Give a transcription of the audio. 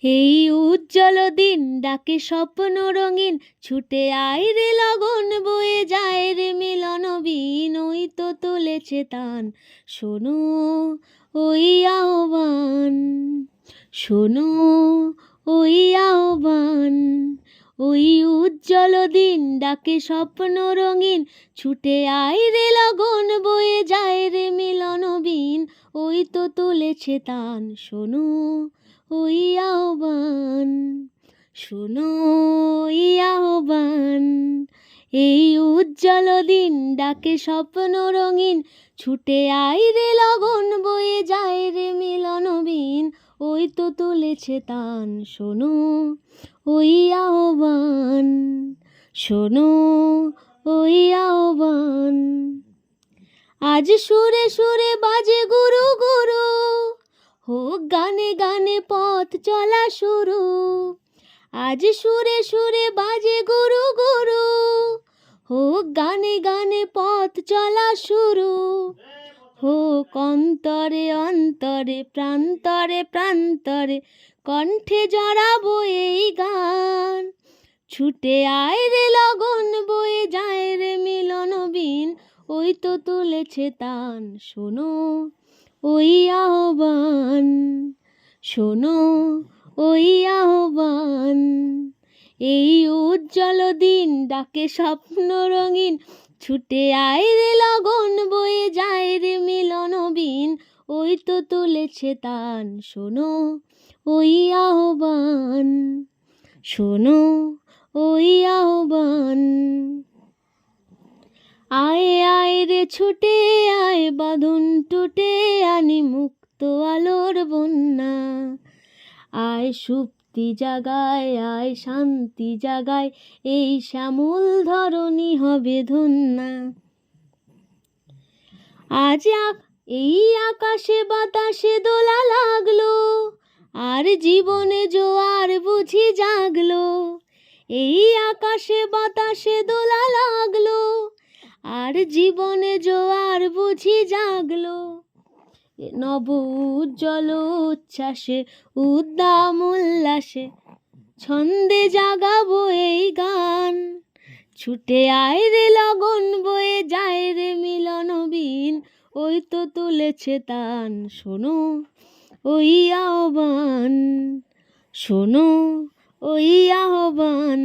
এই উজ্জ্বল দিন ডাকে স্বপ্ন রঙিন, ছুটে আয় রে লগন বয়ে যায় রে মিলন বিন, ওই তো তুলেছে তান, শোনো ওই আহ্বান, শোনো ওই আহ্বান। ওই উজ্জ্বল দিন ডাকে স্বপ্ন রঙিন, ছুটে আয় রে লগন বয়ে যায় রে মিলন বিন, ওই তো তুলেছে তান, শোনো ওই আহ্বান, শোনো ওই আহ্বান। এই উজ্জ্বল দিন ডাকে স্বপ্ন রঙিন, ছুটে আয় রে লগন বয়ে যায় রে মিলন বিন, ওই তো তুলেছে তান, শোনো ওই আহ্বান, শোনো ওই আহ্বান। আজ সুরে সুরে বাজে গুরু গুরু, হোক গানে গানে পথ চলা শুরু। আজ সুরে সুরে বাজে গুরু গুরু, হোক গানে গানে পথ চলা শুরু। হোক অন্তরে অন্তরে প্রান্তরে প্রান্তরে, কণ্ঠে জড়াবো এই গান। ছুটে আয় রে লগন বয়ে যায় রে মিলন বিন, ওই তো তুলেছে তান, শোনো ওই আহ্বান, শোনো ওই আহ্বান। এই উজ্জ্বল দিন ডাকে স্বপ্ন রঙিন, ছুটে আয় রে লগন বয়ে যায় রে মিলন বিন, ওই তো তুলেছে তান, শোনো ওই আহ্বান, শোনো ওই আহ্বান। আয় আয় রে ছুটে আয়, বাঁধন টুটে আনি মুক্ত আলোর বন্যা। আয় সুপ্তি জাগায়, আয় শান্তি জাগায়, এই শ্যামল ধরণী হবে ধন্যা। আজ এই আকাশে বাতাসে দোলা লাগলো, আর জীবনে জোয়ার বুঝি জাগলো। এই আকাশে বাতাসে দোলা লাগলো, আর জীবনে জোয়ার বুঝি জাগলো। নব উজ্জ্বল উচ্ছ্বাসে উদ্দাম উল্লাসে, ছন্দে জাগাবো এই গান। ছুটে আয় রে লগন বয়ে যায় রে মিলন বিন, ওই তো তুলেছে তান, শোনো ওই আহ্বান, শোনো ওই আহ্বান।